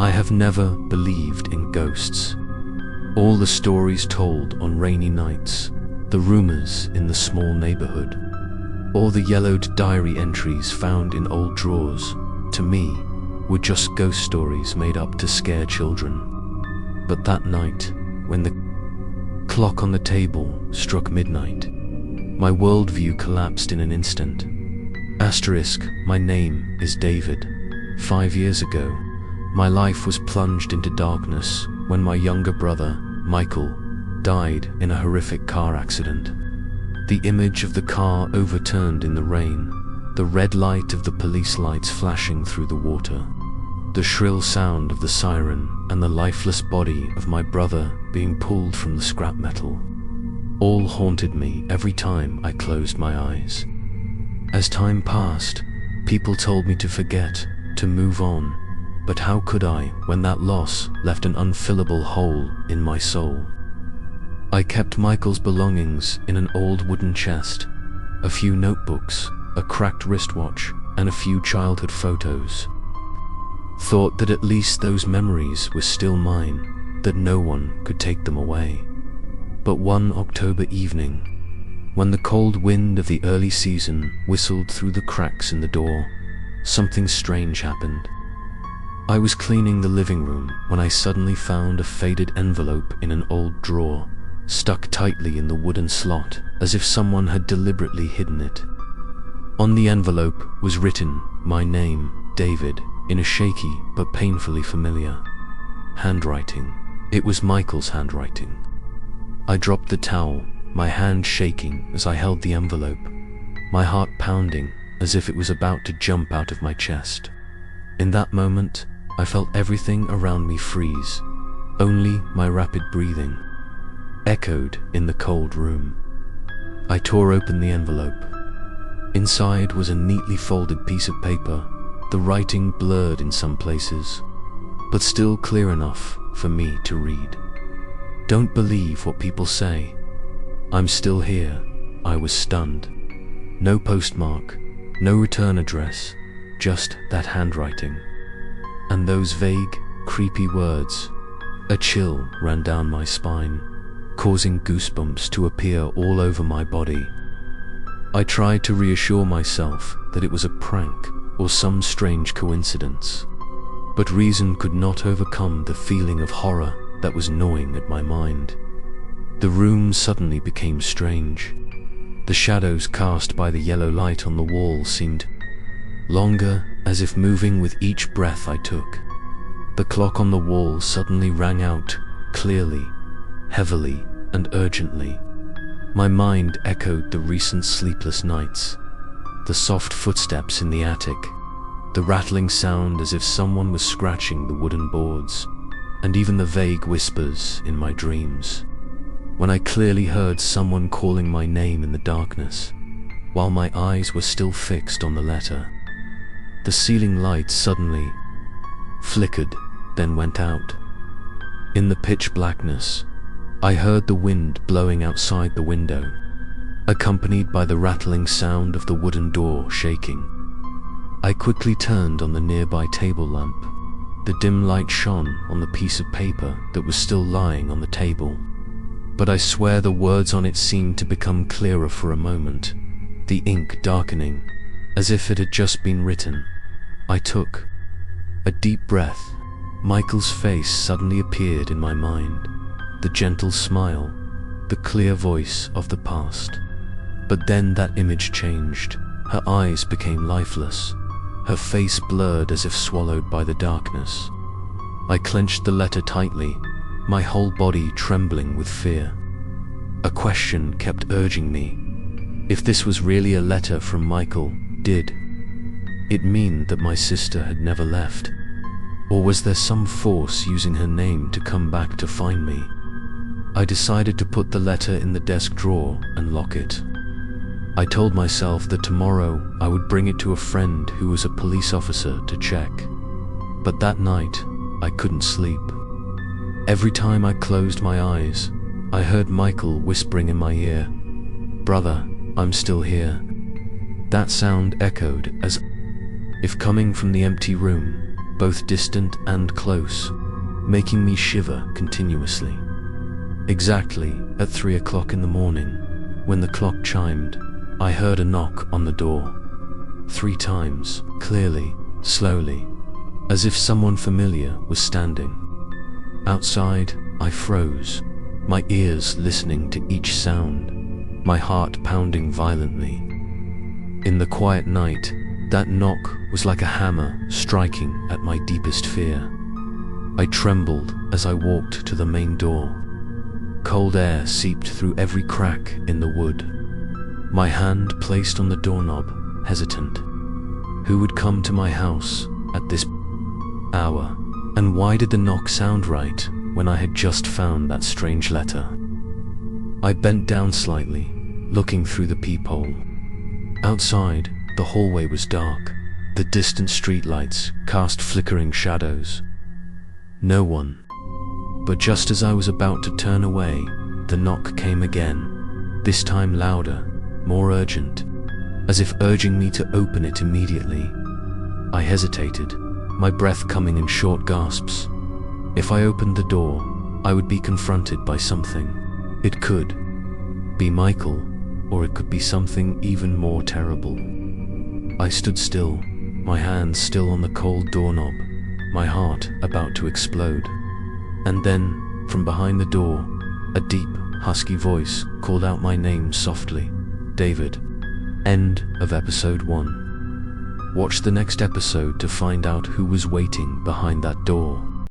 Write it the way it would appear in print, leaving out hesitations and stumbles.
I have never believed in ghosts. All the stories told on rainy nights, the rumors in the small neighborhood, or the yellowed diary entries found in old drawers, to me, were just ghost stories made up to scare children. But that night, when the clock on the table struck midnight, my worldview collapsed in an instant. My name is David. 5 years ago, my life was plunged into darkness when my younger brother, Michael, died in a horrific car accident. The image of the car overturned in the rain, the red light of the police lights flashing through the water, the shrill sound of the siren, and the lifeless body of my brother being pulled from the scrap metal, all haunted me every time I closed my eyes. As time passed, people told me to forget, to move on, but how could I when that loss left an unfillable hole in my soul? I kept Michael's belongings in an old wooden chest, a few notebooks, a cracked wristwatch, and a few childhood photos. Thought that at least those memories were still mine, that no one could take them away. But one October evening, when the cold wind of the early season whistled through the cracks in the door, something strange happened. I was cleaning the living room when I suddenly found a faded envelope in an old drawer, stuck tightly in the wooden slot, as if someone had deliberately hidden it. On the envelope was written my name, David, in a shaky but painfully familiar handwriting. It was Michael's handwriting. I dropped the towel, my hand shaking as I held the envelope, my heart pounding as if it was about to jump out of my chest. In that moment, I felt everything around me freeze. Only my rapid breathing echoed in the cold room. I tore open the envelope. Inside was a neatly folded piece of paper, the writing blurred in some places, but still clear enough for me to read. Don't believe what people say. I'm still here. I was stunned. No postmark, no return address, just that handwriting. And those vague, creepy words. A chill ran down my spine, causing goosebumps to appear all over my body. I tried to reassure myself that it was a prank or some strange coincidence, but reason could not overcome the feeling of horror that was gnawing at my mind. The room suddenly became strange. The shadows cast by the yellow light on the wall seemed longer, as if moving with each breath I took. The clock on the wall suddenly rang out, clearly, heavily, and urgently. My mind echoed the recent sleepless nights, the soft footsteps in the attic, the rattling sound as if someone was scratching the wooden boards, and even the vague whispers in my dreams, when I clearly heard someone calling my name in the darkness, while my eyes were still fixed on the letter. The ceiling light suddenly flickered, then went out. In the pitch blackness, I heard the wind blowing outside the window, accompanied by the rattling sound of the wooden door shaking. I quickly turned on the nearby table lamp. The dim light shone on the piece of paper that was still lying on the table, but I swear the words on it seemed to become clearer for a moment, the ink darkening, as if it had just been written. I took a deep breath. Michael's face suddenly appeared in my mind, the gentle smile, the clear voice of the past. But then that image changed. Her eyes became lifeless, her face blurred as if swallowed by the darkness. I clenched the letter tightly, my whole body trembling with fear. A question kept urging me. If this was really a letter from Michael, did it mean that my sister had never left? Or was there some force using her name to come back to find me? I decided to put the letter in the desk drawer and lock it. I told myself that tomorrow I would bring it to a friend who was a police officer to check. But that night, I couldn't sleep. Every time I closed my eyes, I heard Michael whispering in my ear, "Brother, I'm still here." That sound echoed as if coming from the empty room, both distant and close, making me shiver continuously. Exactly at 3 o'clock in the morning, when the clock chimed, I heard a knock on the door. 3 times, clearly, slowly, as if someone familiar was standing. Outside, I froze, my ears listening to each sound, my heart pounding violently. In the quiet night, that knock was like a hammer striking at my deepest fear. I trembled as I walked to the main door. Cold air seeped through every crack in the wood. My hand placed on the doorknob, hesitant. Who would come to my house at this hour? And why did the knock sound right when I had just found that strange letter? I bent down slightly, looking through the peephole. Outside, the hallway was dark. The distant streetlights cast flickering shadows. No one. But just as I was about to turn away, the knock came again, this time louder, more urgent, as if urging me to open it immediately. I hesitated, my breath coming in short gasps. If I opened the door, I would be confronted by something. It could be Michael, or it could be something even more terrible. I stood still, my hands still on the cold doorknob, my heart about to explode. And then, from behind the door, a deep, husky voice called out my name softly. David. End of episode 1. Watch the next episode to find out who was waiting behind that door.